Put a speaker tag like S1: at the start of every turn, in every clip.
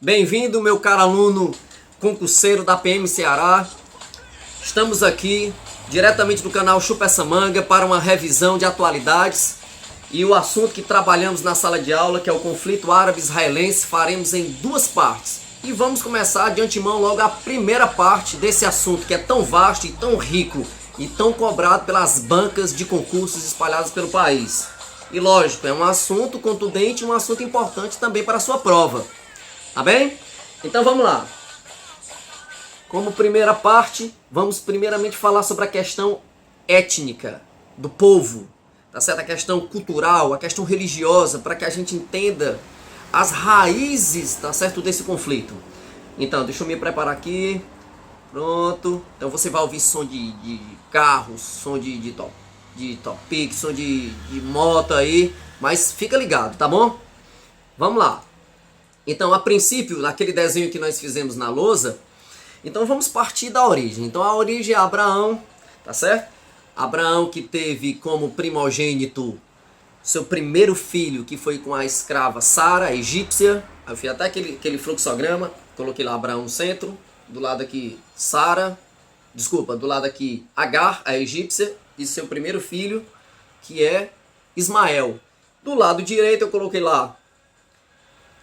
S1: Bem-vindo, meu caro aluno concurseiro da PM Ceará. Estamos aqui diretamente do canal Chupa Essa Manga para uma revisão de atualidades e o assunto que trabalhamos na sala de aula, que é o conflito árabe-israelense, faremos em duas partes. E vamos começar de antemão logo a primeira parte desse assunto que é tão vasto e tão rico e tão cobrado pelas bancas de concursos espalhadas pelo país. E lógico, é um assunto contundente e um assunto importante também para a sua prova. Tá bem? Então vamos lá. Como primeira parte, vamos primeiramente falar sobre a questão étnica do povo, tá certo? A questão cultural, a questão religiosa, para que a gente entenda as raízes, tá certo, desse conflito. Então, deixa eu me preparar aqui. Pronto. Então você vai ouvir som de carros, som de topic, som de moto aí, mas fica ligado, tá bom? Vamos lá. Então, a princípio, naquele desenho que nós fizemos na lousa, então vamos partir da origem. Então, a origem é Abraão, tá certo? Abraão que teve como primogênito seu primeiro filho, que foi com a escrava Sara, a egípcia. Eu fiz até aquele fluxograma, coloquei lá Abraão no centro, do lado aqui do lado aqui Agar, a egípcia, e seu primeiro filho, que é Ismael. Do lado direito eu coloquei lá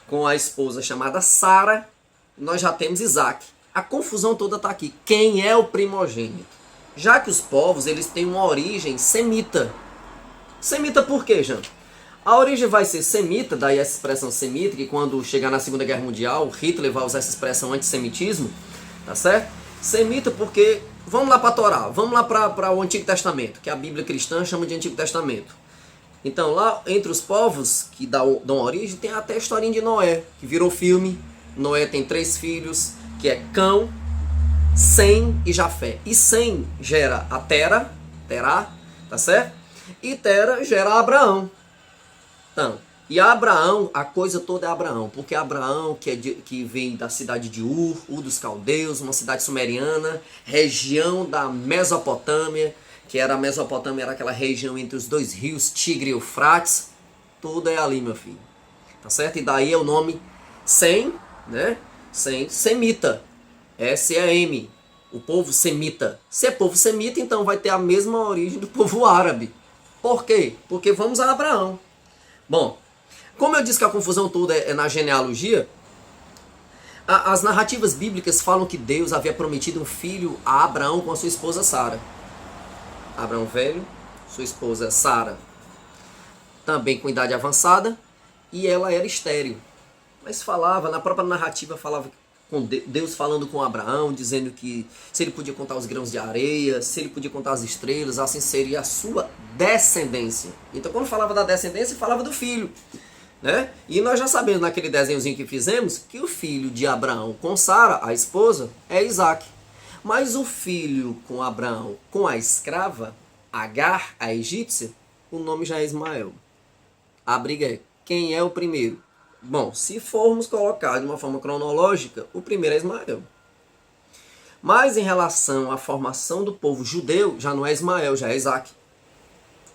S1: com a esposa chamada Sara, nós já temos Isaac. A confusão toda está aqui. Quem é o primogênito? Já que os povos eles têm uma origem semita. Semita por quê, Jean? A origem vai ser semita, daí essa expressão semita, que quando chegar na Segunda Guerra Mundial, Hitler vai usar essa expressão antissemitismo, tá certo? Semita porque, vamos lá para a Torá, vamos lá para o Antigo Testamento, que a Bíblia cristã chama de Antigo Testamento. Então, lá entre os povos que dão origem, tem até a historinha de Noé, que virou filme. Noé tem 3 filhos, que é Cão, Sem e Jafé. E Sem gera a Terá, tá certo? E Tera gera Abraão. Então, e Abraão, a coisa toda é Abraão, porque Abraão, que vem da cidade de Ur dos Caldeus, uma cidade sumeriana, região da Mesopotâmia, que era a Mesopotâmia, era aquela região entre os 2 rios, Tigre e Eufrates, tudo é ali, meu filho, tá certo? E daí é o nome Sem, né? Sem, semita, S-E-M, o povo semita. Se é povo semita, então vai ter a mesma origem do povo árabe. Por quê? Porque vamos a Abraão. Bom, como eu disse que a confusão toda é na genealogia, as narrativas bíblicas falam que Deus havia prometido um filho a Abraão com a sua esposa Sara. Abraão velho, sua esposa Sara, também com idade avançada, e ela era estéril. Mas falava, na própria narrativa falava com Deus falando com Abraão, dizendo que se ele podia contar os grãos de areia, se ele podia contar as estrelas, assim seria a sua descendência. Então quando falava da descendência, falava do filho, né? E nós já sabemos naquele desenhozinho que fizemos, que o filho de Abraão com Sara, a esposa, é Isaac. Mas o filho com Abraão, com a escrava, Agar, a egípcia, o nome já é Ismael. A briga é, quem é o primeiro? Bom, se formos colocar de uma forma cronológica, o primeiro é Ismael. Mas em relação à formação do povo judeu, já não é Ismael, já é Isaac.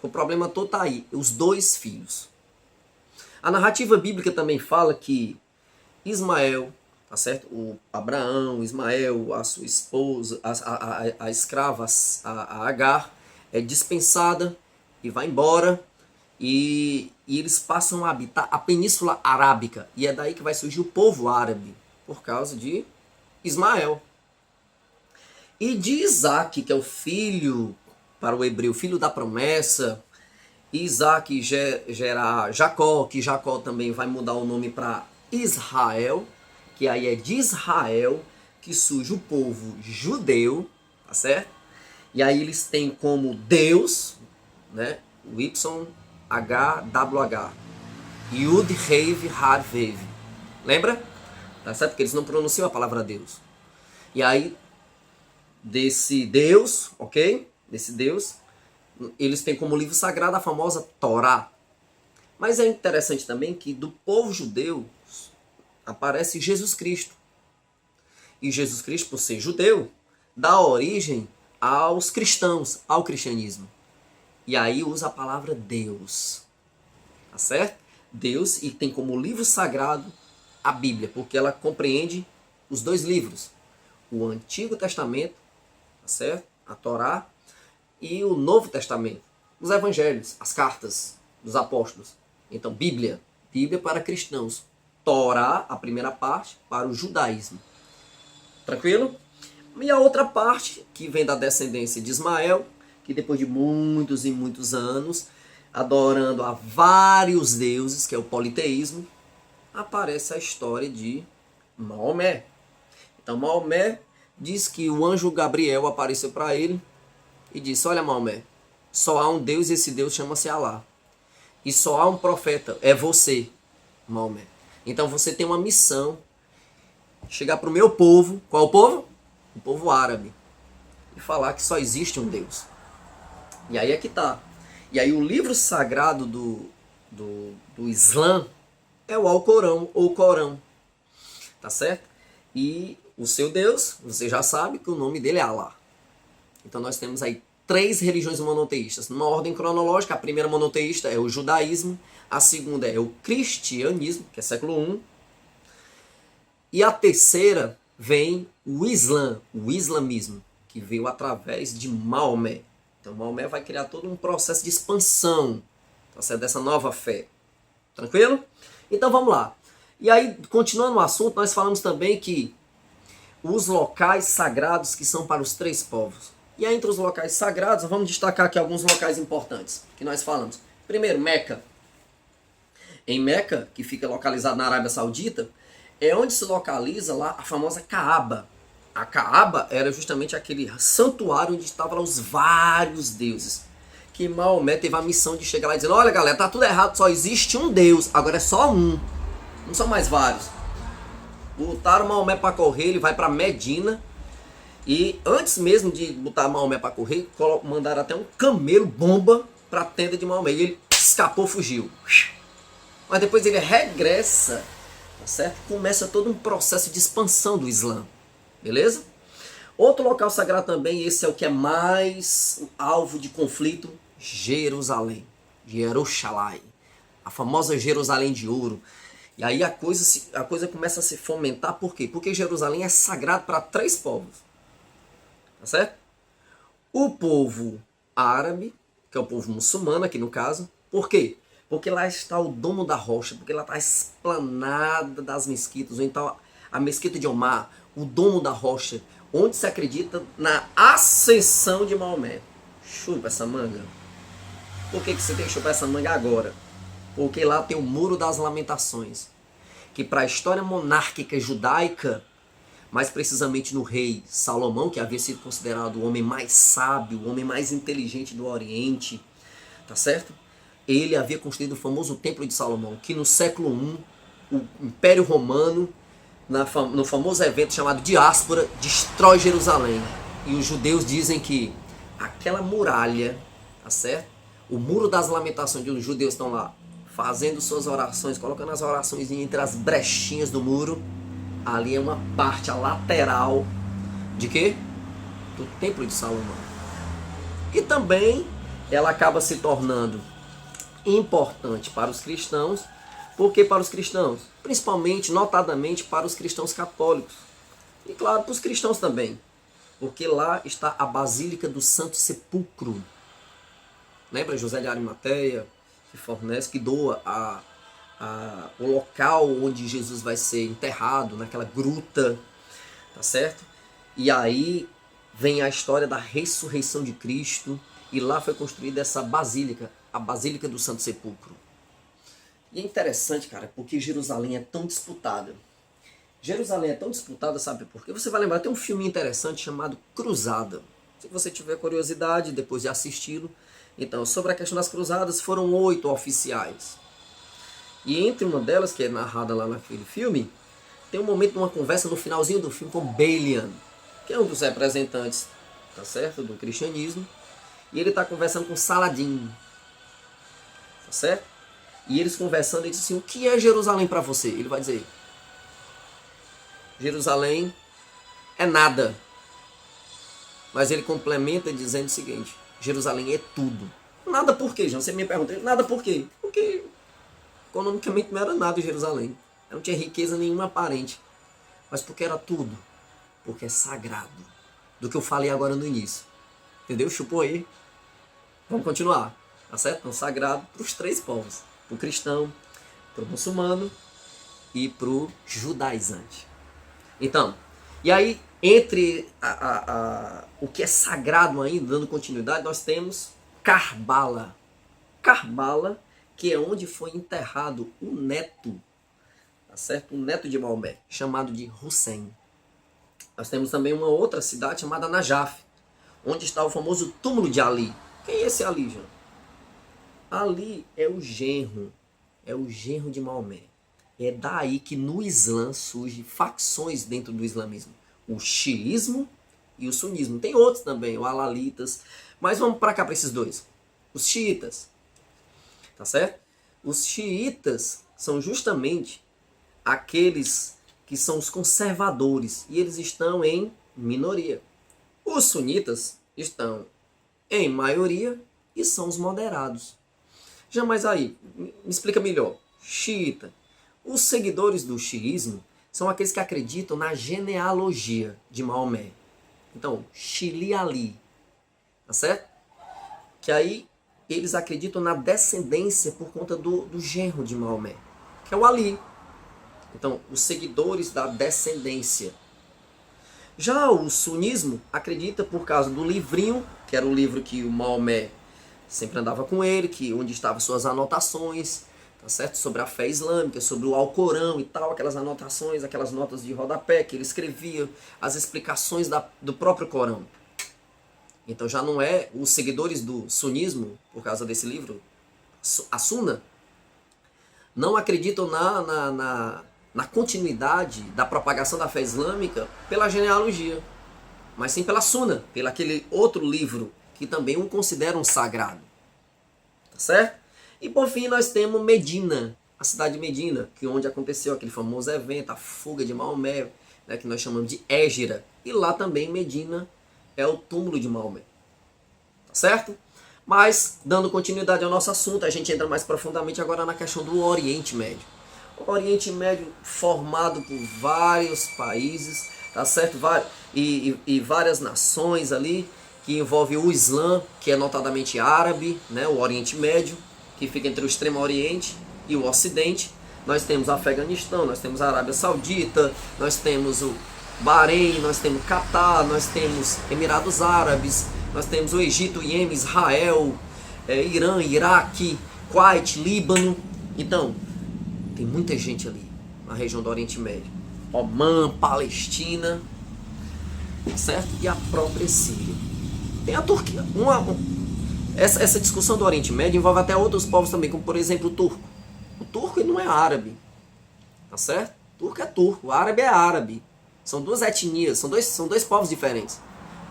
S1: O problema todo está aí, os 2 filhos. A narrativa bíblica também fala que Ismael, tá certo? O Abraão, Ismael, a sua esposa, a escrava, a Agar, é dispensada e vai embora. E eles passam a habitar a Península Arábica. E é daí que vai surgir o povo árabe, por causa de Ismael. E de Isaac, que é o filho, para o hebreu, filho da promessa. Isaac gera Jacó, que Jacó também vai mudar o nome para Israel, que aí é de Israel que surge o povo judeu, tá certo? E aí eles têm como Deus, né, o YHWH, Yud, Reiv, Har, Vev. Lembra? Tá certo? Porque eles não pronunciam a palavra Deus. E aí, desse Deus, ok? Desse Deus, eles têm como livro sagrado a famosa Torá. Mas é interessante também que do povo judeu aparece Jesus Cristo. E Jesus Cristo, por ser judeu, dá origem aos cristãos, ao cristianismo. E aí usa a palavra Deus. Tá certo? Deus, e tem como livro sagrado a Bíblia, porque ela compreende os dois livros, o Antigo Testamento, tá certo? A Torá, e o Novo Testamento, os Evangelhos, as cartas dos apóstolos. Então, Bíblia para cristãos, Torá, a primeira parte, para o judaísmo. Tranquilo? E a outra parte, que vem da descendência de Ismael, que depois de muitos e muitos anos, adorando a vários deuses, que é o politeísmo, aparece a história de Maomé. Então Maomé diz que o anjo Gabriel apareceu para ele e disse: olha Maomé, só há um Deus e esse Deus chama-se Alá. E só há um profeta, é você, Maomé. Então você tem uma missão, chegar para o meu povo, qual o povo? O povo árabe, e falar que só existe um Deus. E aí é que tá. E aí o livro sagrado do Islã é o Alcorão ou Corão. Tá certo? E o seu Deus, você já sabe que o nome dele é Alá. Então nós temos aí 3 religiões monoteístas. Numa ordem cronológica, a primeira monoteísta é o judaísmo, a segunda é o cristianismo, que é século I, e a terceira vem o Islã, o islamismo, que veio através de Maomé. Então Maomé vai criar todo um processo de expansão, tá certo? Dessa nova fé. Tranquilo? Então vamos lá. E aí, continuando o assunto, nós falamos também que os locais sagrados que são para os 3 povos. E aí, entre os locais sagrados, vamos destacar aqui alguns locais importantes que nós falamos. Primeiro, Meca. Em Meca, que fica localizado na Arábia Saudita, é onde se localiza lá a famosa Kaaba. A Kaaba era justamente aquele santuário onde estavam os vários deuses. Que Maomé teve a missão de chegar lá e dizer: olha galera, tá tudo errado, só existe um Deus, agora é só um. Não são mais vários. Botaram Maomé para correr, ele vai para Medina. E antes mesmo de botar Maomé para correr, mandaram até um camelo bomba para a tenda de Maomé. E ele escapou, fugiu. Mas depois ele regressa, tá certo? Começa todo um processo de expansão do Islã. Beleza? Outro local sagrado também, esse é o que é mais alvo de conflito, Jerusalém. Jerusalém. A famosa Jerusalém de ouro. E aí a coisa começa a se fomentar, por quê? Porque Jerusalém é sagrado para 3 povos. Tá certo? O povo árabe, que é o povo muçulmano aqui no caso. Por quê? Porque lá está o Domo da Rocha, porque lá está a esplanada das mesquitas, ou então a mesquita de Omar, o Domo da Rocha, onde se acredita na ascensão de Maomé. Chupa essa manga. Por que você tem que chupar essa manga agora? Porque lá tem o Muro das Lamentações, que para a história monárquica judaica, mais precisamente no rei Salomão, que havia sido considerado o homem mais sábio, o homem mais inteligente do Oriente, tá certo? Ele havia construído o famoso Templo de Salomão, que no século I, o Império Romano, no famoso evento chamado Diáspora, destrói Jerusalém. E os judeus dizem que aquela muralha, tá certo? O Muro das Lamentações, onde os judeus estão lá fazendo suas orações, colocando as orações entre as brechinhas do muro, ali é uma parte, a lateral de quê? Do Templo de Salomão. E também ela acaba se tornando importante para os cristãos. Por que para os cristãos? Principalmente, notadamente, para os cristãos católicos. E claro, para os cristãos também. Porque lá está a Basílica do Santo Sepulcro. Lembra José de Arimateia, que fornece, que doa o local onde Jesus vai ser enterrado, naquela gruta, tá certo? E aí vem a história da ressurreição de Cristo, e lá foi construída essa basílica, a Basílica do Santo Sepulcro. E é interessante, cara, porque Jerusalém é tão disputada. Jerusalém é tão disputada, sabe por quê? Você vai lembrar, tem um filme interessante chamado Cruzada. Se você tiver curiosidade, depois de assisti-lo. Então, sobre a questão das cruzadas, foram 8 oficiais. E entre uma delas, que é narrada lá naquele filme, tem um momento de uma conversa no finalzinho do filme com Balian, que é um dos representantes, tá certo, do cristianismo. E ele está conversando com Saladin, tá certo? E eles conversando, ele diz assim: o que é Jerusalém para você? Ele vai dizer: Jerusalém é nada. Mas ele complementa dizendo o seguinte: Jerusalém é tudo. Nada por quê, João? Você me pergunta, nada por quê? Porque economicamente não era nada em Jerusalém. Não tinha riqueza nenhuma aparente. Mas porque era tudo. Porque é sagrado. Do que eu falei agora no início. Entendeu? Chupou aí. Vamos continuar. Tá certo? Então, sagrado para os 3 povos. Para o cristão, para o muçulmano e para o judaizante. Então, e aí, entre o que é sagrado ainda, dando continuidade, nós temos Karbala. Karbala, que é onde foi enterrado o neto, tá certo? O neto de Maomé, chamado de Hussein. Nós temos também uma outra cidade chamada Najaf, onde está o famoso túmulo de Ali. Quem é esse Ali, João? Ali é o genro de Maomé. É daí que no Islã surgem facções dentro do islamismo. O xiismo e o sunismo. Tem outros também, o alalitas. Mas vamos para cá, para esses dois. Os xiitas. Tá certo? Os xiitas são justamente aqueles que são os conservadores. E eles estão em minoria. Os sunitas estão em maioria e são os moderados. Já mais aí, me explica melhor. Xiita. Os seguidores do xiismo são aqueles que acreditam na genealogia de Maomé. Então, Shili Ali. Tá certo? Que aí eles acreditam na descendência por conta do genro de Maomé, que é o Ali. Então, os seguidores da descendência. Já o sunismo acredita por causa do livrinho, que era o livro que o Maomé sempre andava com ele, que onde estavam suas anotações, tá certo? Sobre a fé islâmica, sobre o Alcorão e tal, aquelas anotações, aquelas notas de rodapé que ele escrevia, as explicações do próprio Corão. Então já não é os seguidores do sunismo, por causa desse livro, a Sunna, não acreditam na continuidade da propagação da fé islâmica pela genealogia, mas sim pela Sunna, pelo aquele outro livro que também um considera um sagrado. Tá certo? E por fim nós temos Medina, a cidade de Medina, que onde aconteceu aquele famoso evento, a fuga de Maomé, né, que nós chamamos de Égira. E lá também Medina é o túmulo de Maomé. Tá certo? Mas, dando continuidade ao nosso assunto, a gente entra mais profundamente agora na questão do Oriente Médio. O Oriente Médio formado por vários países, tá certo? E várias nações ali, que envolve o Islã, que é notadamente árabe, né? O Oriente Médio, que fica entre o Extremo Oriente e o Ocidente. Nós temos o Afeganistão, nós temos a Arábia Saudita, nós temos o Bahrein, nós temos Catar, nós temos Emirados Árabes, nós temos o Egito, Iêmen, Israel, Irã, Iraque, Kuwait, Líbano. Então, tem muita gente ali na região do Oriente Médio. Omã, Palestina, certo? E a própria Síria. Tem a Turquia. Essa discussão do Oriente Médio envolve até outros povos também, como por exemplo o turco. O turco não é árabe, tá certo? O turco é turco, o árabe é árabe. São duas etnias, são dois povos diferentes.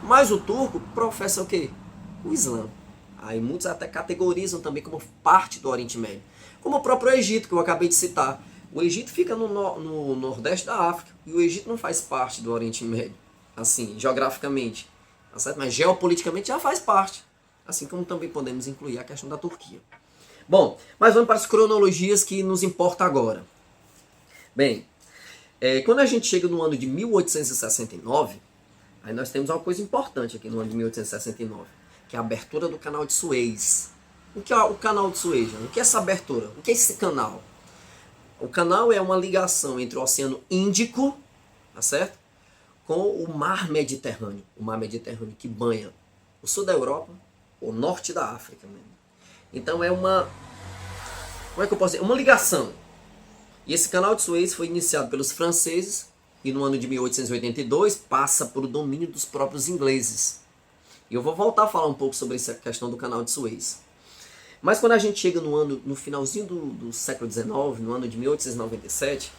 S1: Mas o turco professa o quê? O Islã. Aí muitos até categorizam também como parte do Oriente Médio. Como o próprio Egito, que eu acabei de citar. O Egito fica no nordeste da África. E o Egito não faz parte do Oriente Médio, assim, geograficamente. Tá certo? Mas geopoliticamente já faz parte. Assim como também podemos incluir a questão da Turquia. Bom, mas vamos para as cronologias que nos importa agora. Bem, quando a gente chega no ano de 1869, aí nós temos uma coisa importante aqui no ano de 1869, que é a abertura do canal de Suez. O que é o canal de Suez? O que é essa abertura? O que é esse canal? O canal é uma ligação entre o Oceano Índico, tá certo? Com o Mar Mediterrâneo. O Mar Mediterrâneo que banha o sul da Europa, o norte da África mesmo. Então é uma... Como é que eu posso dizer? Uma ligação. E esse canal de Suez foi iniciado pelos franceses e no ano de 1882 passa por o domínio dos próprios ingleses. E eu vou voltar a falar um pouco sobre essa questão do canal de Suez. Mas quando a gente chega no finalzinho do século XIX, no ano de 1897,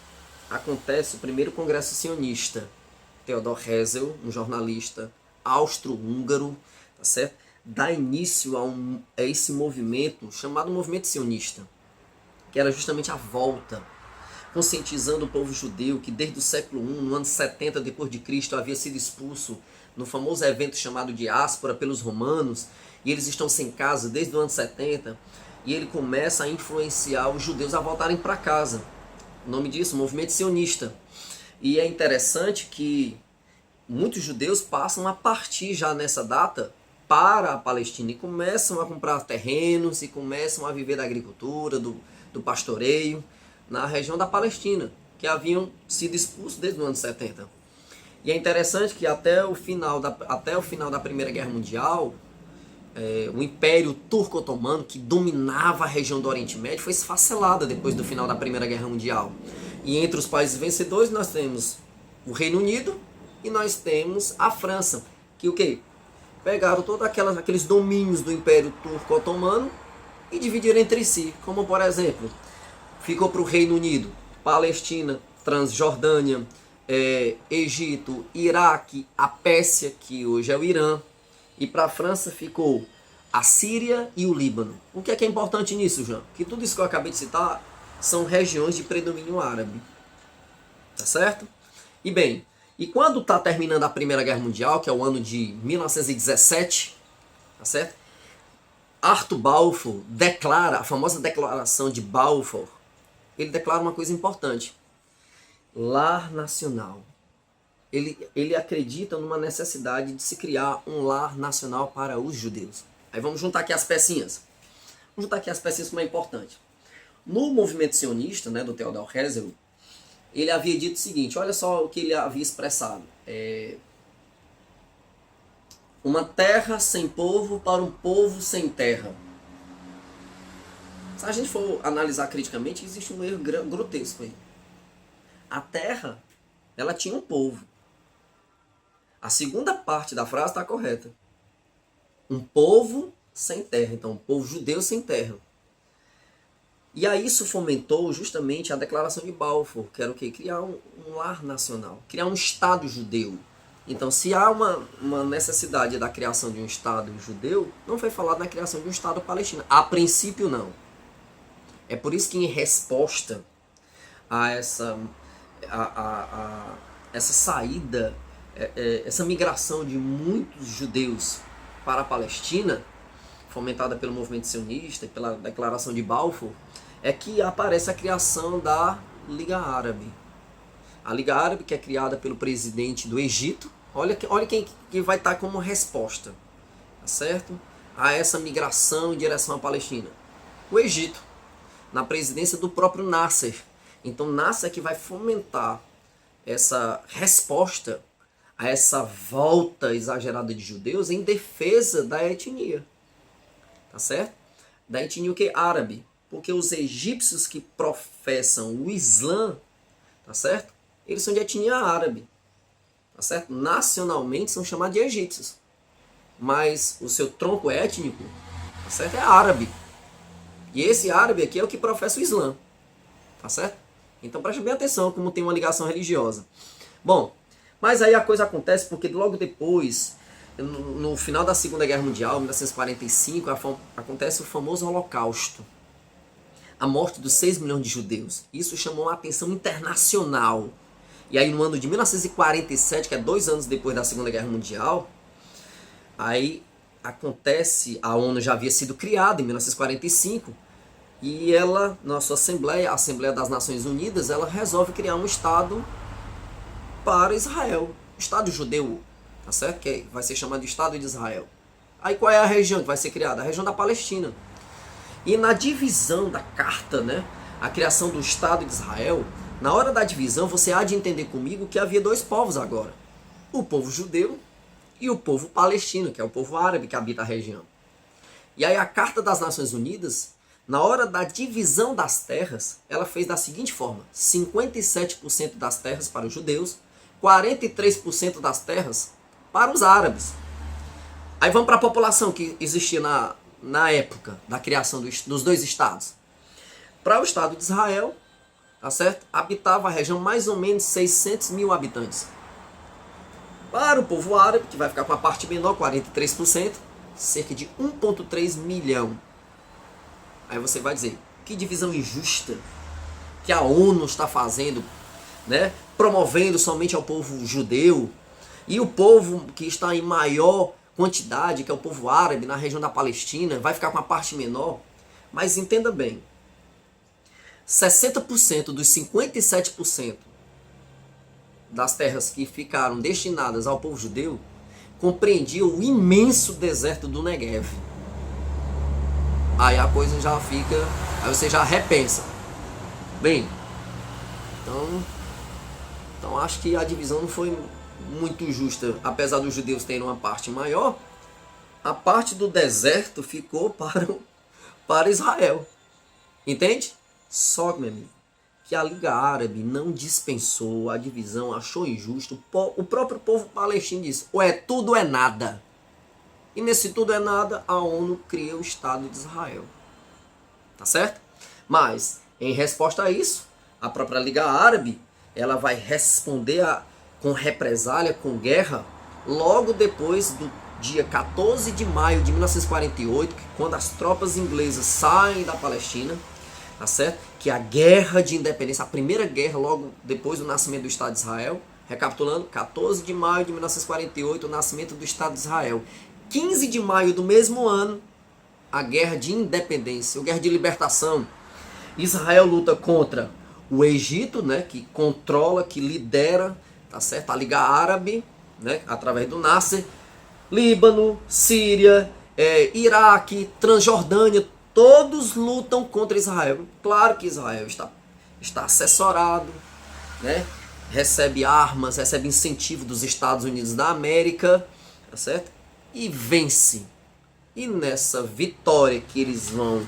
S1: acontece o primeiro congresso sionista. Theodor Herzl, um jornalista austro-húngaro, tá certo? Dá início a esse movimento chamado movimento sionista, que era justamente a volta, conscientizando o povo judeu que desde o século I, no ano 70 depois de Cristo, havia sido expulso no famoso evento chamado diáspora pelos romanos, e eles estão sem casa desde o ano 70, e ele começa a influenciar os judeus a voltarem para casa. O nome disso, movimento sionista. E é interessante que muitos judeus passam a partir já nessa data para a Palestina e começam a comprar terrenos e começam a viver da agricultura, do pastoreio na região da Palestina, que haviam sido expulsos desde o ano 70. E é interessante que até o final da Primeira Guerra Mundial, o Império Turco-Otomano, que dominava a região do Oriente Médio, foi esfacelada depois do final da Primeira Guerra Mundial. E entre os países vencedores nós temos o Reino Unido e nós temos a França, que o quê? Pegaram todos aqueles domínios do Império Turco-Otomano e dividiram entre si, como por exemplo, ficou para o Reino Unido Palestina, Transjordânia, Egito, Iraque, a Pérsia, que hoje é o Irã, e para a França ficou a Síria e o Líbano. O que é importante nisso, João? Que tudo isso que eu acabei de citar são regiões de predomínio árabe. Tá certo? E bem, e quando está terminando a Primeira Guerra Mundial, que é o ano de 1917, tá certo? Arthur Balfour declara, a famosa declaração de Balfour, ele declara uma coisa importante. Lar nacional. Ele acredita numa necessidade de se criar um lar nacional para os judeus. Aí vamos juntar aqui as pecinhas. Vamos juntar aqui as pecinhas como é importante. No movimento sionista, né, do Theodor Herzl, ele havia dito o seguinte, olha só o que ele havia expressado. Uma terra sem povo para um povo sem terra. Se a gente for analisar criticamente, existe um erro grotesco aí. A terra, ela tinha um povo. A segunda parte da frase está correta. Um povo sem terra. Então, um povo judeu sem terra. E aí isso fomentou justamente a declaração de Balfour, que era o quê? Criar um lar nacional, criar um Estado judeu. Então, se há uma necessidade da criação de um Estado judeu, não foi falado na criação de um Estado palestino. A princípio, não. É por isso que em resposta a essa saída, essa migração de muitos judeus para a Palestina, fomentada pelo movimento sionista e pela declaração de Balfour, é que aparece a criação da Liga Árabe. A Liga Árabe, que é criada pelo presidente do Egito, olha quem vai estar como resposta, tá certo? A essa migração em direção à Palestina. O Egito, na presidência do próprio Nasser. Então Nasser é que vai fomentar essa resposta a essa volta exagerada de judeus em defesa da etnia, tá certo? Da etnia o que? Árabe. Porque os egípcios que professam o Islã, tá certo? Eles são de etnia árabe, tá certo? Nacionalmente são chamados de egípcios. Mas o seu tronco étnico, tá certo? É árabe. E esse árabe aqui é o que professa o Islã, tá certo? Então preste bem atenção como tem uma ligação religiosa. Bom, mas aí a coisa acontece porque logo depois, no final da Segunda Guerra Mundial, 1945, acontece o famoso Holocausto. A morte dos 6 milhões de judeus. Isso chamou a atenção internacional. E aí no ano de 1947, que é 2 anos depois da Segunda Guerra Mundial, aí acontece, a ONU já havia sido criada em 1945, e ela, na sua Assembleia, a Assembleia das Nações Unidas, ela resolve criar um Estado para Israel. Um Estado judeu, tá certo? Que vai ser chamado de Estado de Israel. Aí qual é a região que vai ser criada? A região da Palestina. E na divisão da carta, né, a criação do Estado de Israel, na hora da divisão você há de entender comigo que havia 2 povos agora. O povo judeu e o povo palestino, que é o povo árabe que habita a região. E aí a Carta das Nações Unidas, na hora da divisão das terras, ela fez da seguinte forma: 57% das terras para os judeus, 43% das terras para os árabes. Aí vamos para a população que existia na época da criação dos 2 estados. Para o Estado de Israel, tá certo? Habitava a região mais ou menos 600 mil habitantes. Para o povo árabe, que vai ficar com a parte menor, 43%, cerca de 1,3 milhão. Aí você vai dizer, que divisão injusta que a ONU está fazendo, né? Promovendo somente ao povo judeu, e o povo que está em maior quantidade, que é o povo árabe, na região da Palestina, vai ficar com a parte menor. Mas entenda bem, 60% dos 57% das terras que ficaram destinadas ao povo judeu compreendiam o imenso deserto do Negev. Aí a coisa já fica, aí você já repensa. Bem, então acho que a divisão não foi muito justa, apesar dos judeus terem uma parte maior, a parte do deserto ficou para Israel. Entende? Só, meu amigo, que a Liga Árabe não dispensou a divisão, achou injusto. O próprio povo palestino disse, ou é tudo ou é nada. E nesse tudo é nada, a ONU cria o Estado de Israel. Tá certo? Mas, em resposta a isso, a própria Liga Árabe, ela vai responder com represália, com guerra, logo depois do dia 14 de maio de 1948, quando as tropas inglesas saem da Palestina, tá certo? Que é a guerra de independência, a primeira guerra logo depois do nascimento do Estado de Israel. Recapitulando, 14 de maio de 1948, o nascimento do Estado de Israel. 15 de maio do mesmo ano, a guerra de independência, a guerra de libertação. Israel luta contra o Egito, né, que controla, que lidera, tá certo? A Liga Árabe, né, através do Nasser. Líbano, Síria, Iraque, Transjordânia, todos lutam contra Israel. Claro que Israel está assessorado, né? Recebe armas, recebe incentivo dos Estados Unidos da América, tá certo? E vence. E nessa vitória que eles vão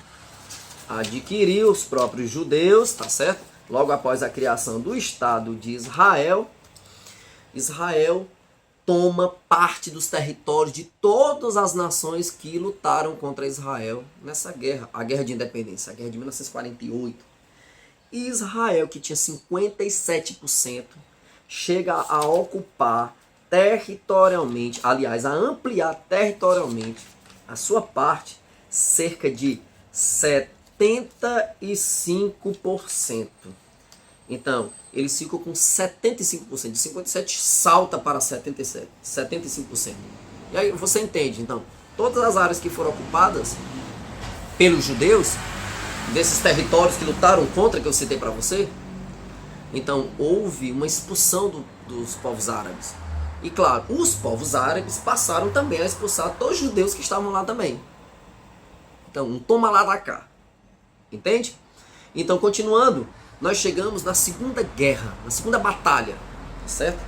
S1: adquirir, os próprios judeus, tá certo? Logo após a criação do Estado de Israel, Israel toma parte dos territórios de todas as nações que lutaram contra Israel nessa guerra, a guerra de independência, a guerra de 1948. E Israel, que tinha 57%, chega a ocupar territorialmente, aliás, a ampliar territorialmente a sua parte, cerca de 75%. Então, eles ficam com 75%, de 57% salta para 75%. E aí você entende, então, todas as áreas que foram ocupadas pelos judeus, desses territórios que lutaram contra, que eu citei para você, então houve uma expulsão dos povos árabes. E claro, os povos árabes passaram também a expulsar todos os judeus que estavam lá também. Então, um toma lá da cá. Entende? Então, continuando, nós chegamos na segunda guerra, na segunda batalha, certo?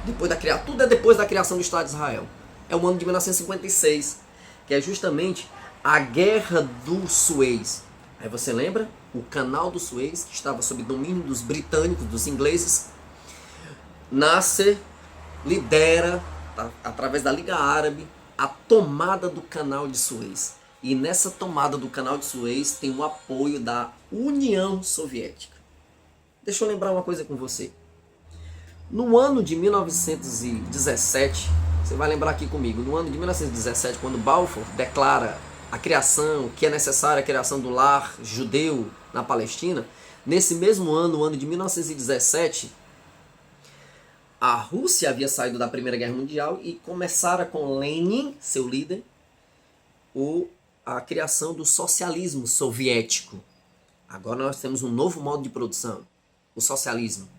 S1: Tudo é depois da criação do Estado de Israel. É o ano de 1956, que é justamente a Guerra do Suez. Aí você lembra? O Canal do Suez, que estava sob domínio dos britânicos, dos ingleses. Nasser lidera, tá, através da Liga Árabe, a tomada do Canal de Suez. E nessa tomada do Canal de Suez tem o apoio da União Soviética. Deixa eu lembrar uma coisa com você. No ano de 1917, você vai lembrar aqui comigo, no ano de 1917, quando Balfour declara a criação, que é necessária a criação do lar judeu na Palestina, nesse mesmo ano, no ano de 1917, a Rússia havia saído da Primeira Guerra Mundial e começara com Lenin, seu líder, a criação do socialismo soviético. Agora nós temos um novo modo de produção, o socialismo,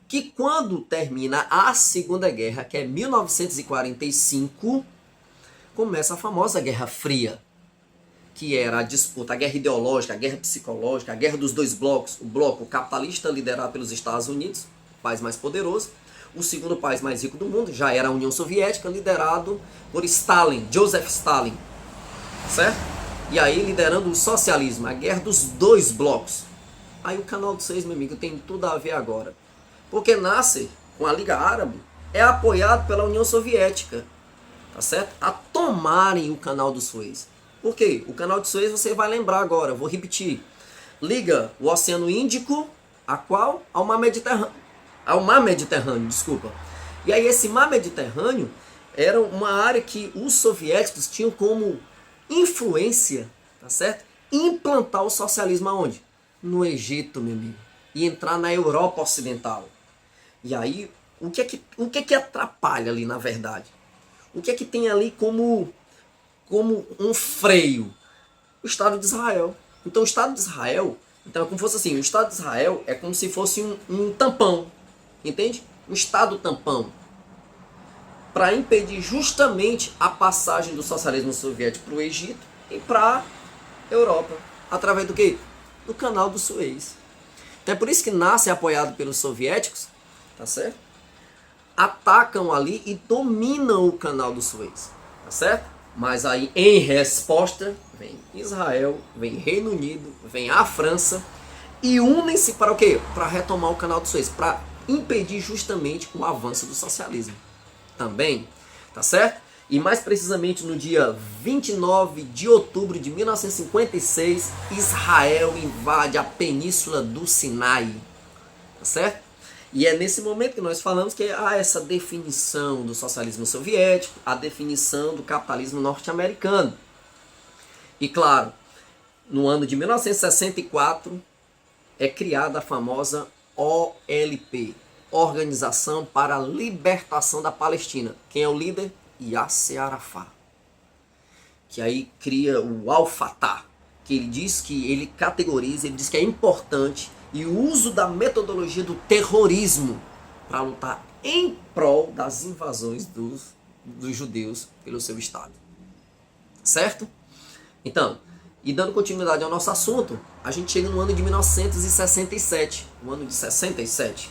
S1: que quando termina a Segunda Guerra, que é 1945, começa a famosa Guerra Fria, que era a disputa, a guerra ideológica, a guerra psicológica, a guerra dos dois blocos, o bloco capitalista liderado pelos Estados Unidos, o país mais poderoso, o segundo país mais rico do mundo, já era a União Soviética, liderado por Stalin, Joseph Stalin, certo? E aí liderando o socialismo, a guerra dos dois blocos. Aí o Canal de Suez, meu amigo, tem tudo a ver agora. Porque Nasser, com a Liga Árabe, é apoiado pela União Soviética, tá certo? A tomarem o Canal do Suez. Por quê? O Canal de Suez, você vai lembrar agora, vou repetir. Liga o Oceano Índico, a qual? Ao Mar Mediterrâneo, desculpa. E aí esse Mar Mediterrâneo era uma área que os soviéticos tinham como influência, tá certo? Implantar o socialismo aonde? No Egito, meu amigo. E entrar na Europa Ocidental. E aí, o que é que atrapalha ali, na verdade? O que é que tem ali como um freio? O Estado de Israel. Então, o Estado de Israel Então é como se fosse assim, o Estado de Israel é como se fosse um tampão, entende? Um Estado tampão, para impedir justamente a passagem do socialismo soviético para o Egito e para a Europa, através do quê? Do canal do Suez. Então é por isso que nasce apoiado pelos soviéticos, tá certo? Atacam ali e dominam o canal do Suez, tá certo? Mas aí, em resposta, vem Israel, vem Reino Unido, vem a França e unem-se para o quê? Para retomar o canal do Suez, para impedir justamente o avanço do socialismo. Também, tá certo? E mais precisamente no dia 29 de outubro de 1956, Israel invade a península do Sinai, tá certo? E é nesse momento que nós falamos que há essa definição do socialismo soviético, a definição do capitalismo norte-americano. E claro, no ano de 1964 é criada a famosa OLP, Organização para a Libertação da Palestina. Quem é o líder? Yasser Arafat. Que aí cria o Al-Fatah, que ele diz que ele categoriza, ele diz que é importante e o uso da metodologia do terrorismo para lutar em prol das invasões dos judeus pelo seu Estado. Certo? Então, e dando continuidade ao nosso assunto, a gente chega no ano de 1967, o ano de 67,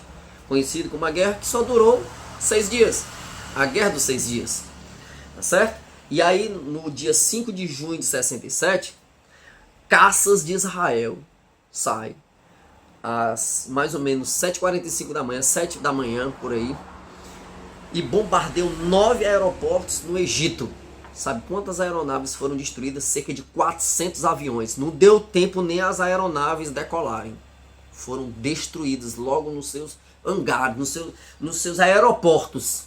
S1: conhecido como a guerra que só durou 6 dias, a Guerra dos 6 Dias, tá certo? E aí, no dia 5 de junho de 67, caças de Israel saem às mais ou menos 7h45 da manhã, 7 da manhã, por aí, e bombardeiam 9 aeroportos no Egito. Sabe quantas aeronaves foram destruídas? Cerca de 400 aviões. Não deu tempo nem as aeronaves decolarem. Foram destruídas logo nos seus hangares, nos seus aeroportos.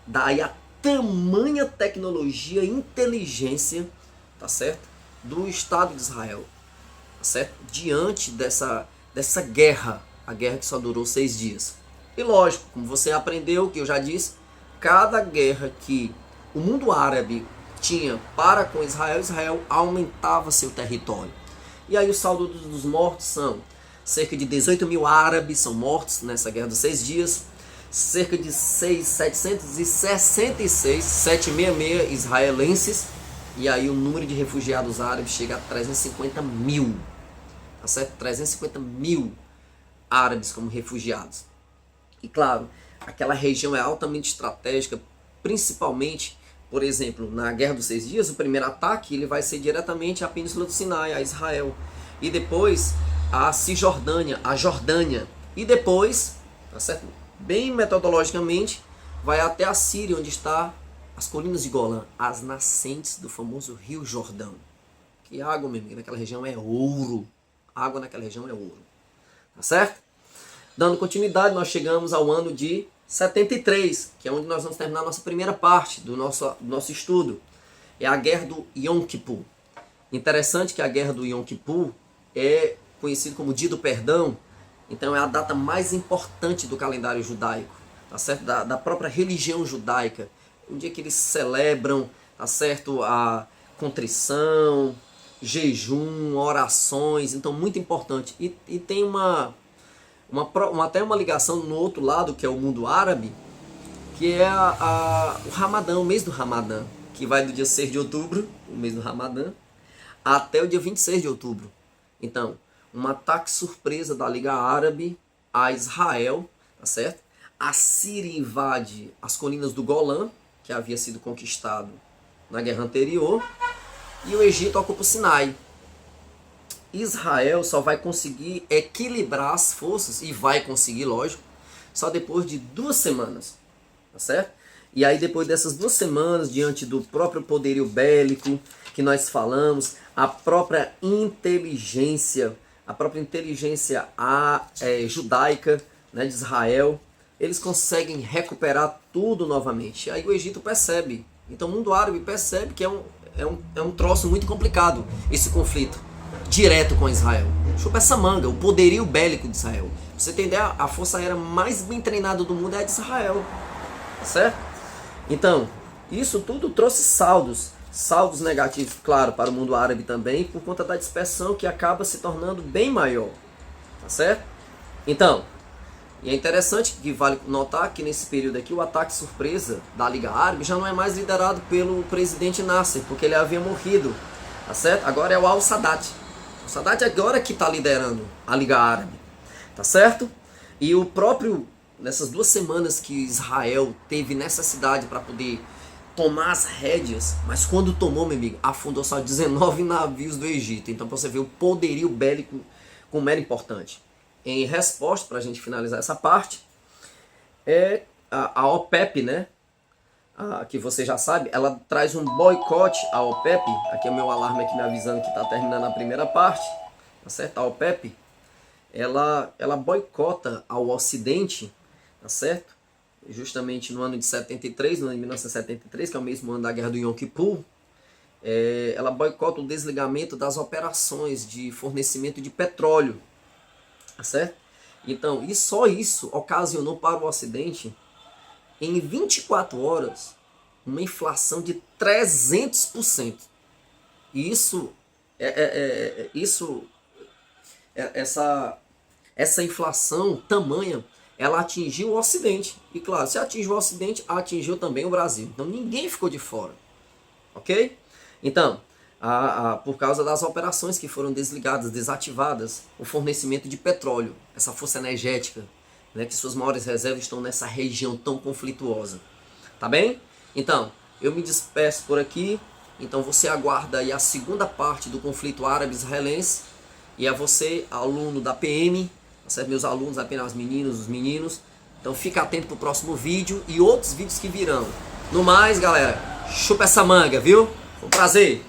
S1: Daí a tamanha tecnologia e inteligência, tá certo? Do Estado de Israel, tá certo? Diante dessa guerra, a guerra que só durou 6 dias. E lógico, como você aprendeu, que eu já disse, cada guerra que o mundo árabe tinha para com Israel, Israel aumentava seu território. E aí o saldo dos mortos são cerca de 18 mil árabes são mortos nessa guerra dos 6 dias, cerca de 766 israelenses, e aí o número de refugiados árabes chega a 350 mil, tá certo? 350 mil árabes como refugiados. E claro, aquela região é altamente estratégica, principalmente, por exemplo, na Guerra dos 6 Dias, o primeiro ataque ele vai ser diretamente à Península do Sinai, a Israel, e depois a Cisjordânia, a Jordânia, e depois, tá certo? Bem metodologicamente, vai até a Síria, onde está as colinas de Golã, as nascentes do famoso Rio Jordão. Que água, meu amigo, naquela região é ouro. A água naquela região é ouro. Tá certo? Dando continuidade, nós chegamos ao ano de 73, que é onde nós vamos terminar a nossa primeira parte do nosso estudo. É a Guerra do Yom Kippur. Interessante que a Guerra do Yom Kippur é conhecida como Dia do Perdão. Então é a data mais importante do calendário judaico, tá certo? Da própria religião judaica. Um dia que eles celebram, tá certo? A contrição, jejum, orações. Então muito importante. E tem até uma ligação no outro lado, que é o mundo árabe, que é o Ramadã, o mês do Ramadã, que vai do dia 6 de outubro, o mês do Ramadã, até o dia 26 de outubro. Então, um ataque surpresa da Liga Árabe a Israel, tá certo? A Síria invade as colinas do Golã, que havia sido conquistado na guerra anterior, e o Egito ocupa o Sinai. Israel só vai conseguir equilibrar as forças, e vai conseguir, lógico, só depois de 2 semanas, tá certo? E aí depois dessas 2 semanas, diante do próprio poderio bélico que nós falamos, a própria inteligência judaica, né, de Israel, eles conseguem recuperar tudo novamente. Aí o Egito percebe, então o mundo árabe percebe que é um troço muito complicado esse conflito direto com Israel. Chupa essa manga, o poderio bélico de Israel. Pra você ter ideia, a força aérea mais bem treinada do mundo é a de Israel, tá certo? Então, isso tudo trouxe saldos negativos, claro, para o mundo árabe também, por conta da dispersão que acaba se tornando bem maior. tá certo? Então, e é interessante que vale notar que nesse período aqui o ataque surpresa da Liga Árabe já não é mais liderado pelo presidente Nasser, porque ele havia morrido, tá certo? Agora é o Al-Sadat. O Sadat agora que está liderando a Liga Árabe, tá certo? E o próprio, nessas 2 semanas que Israel teve necessidade para poder tomar as rédeas, mas quando tomou, meu amigo, afundou só 19 navios do Egito. Então pra você ver o poderio bélico como era importante. Em resposta, para a gente finalizar essa parte, é a OPEP, né? Que você já sabe, ela traz um boicote à OPEP. Aqui é o meu alarme aqui me avisando que está terminando a primeira parte, tá certo? A OPEP, ela boicota ao Ocidente, tá certo? Justamente no ano de 73, no ano de 1973, que é o mesmo ano da Guerra do Yom Kippur, ela boicota o desligamento das operações de fornecimento de petróleo, tá certo? Então, e só isso ocasionou para o Ocidente, em 24 horas, uma inflação de 300%. E essa inflação tamanha, ela atingiu o Ocidente. E claro, se atingiu o Ocidente, atingiu também o Brasil. Então ninguém ficou de fora. Ok? Então, por causa das operações que foram desligadas, desativadas, o fornecimento de petróleo, essa força energética, né, que suas maiores reservas estão nessa região tão conflituosa. Tá bem? Então, eu me despeço por aqui. Então você aguarda aí a segunda parte do conflito árabe-israelense. E a você, aluno da PM, certo? Meus alunos, apenas as meninas, os meninos. Então fica atento para o próximo vídeo e outros vídeos que virão. No mais, galera, chupa essa manga, viu? Foi um prazer.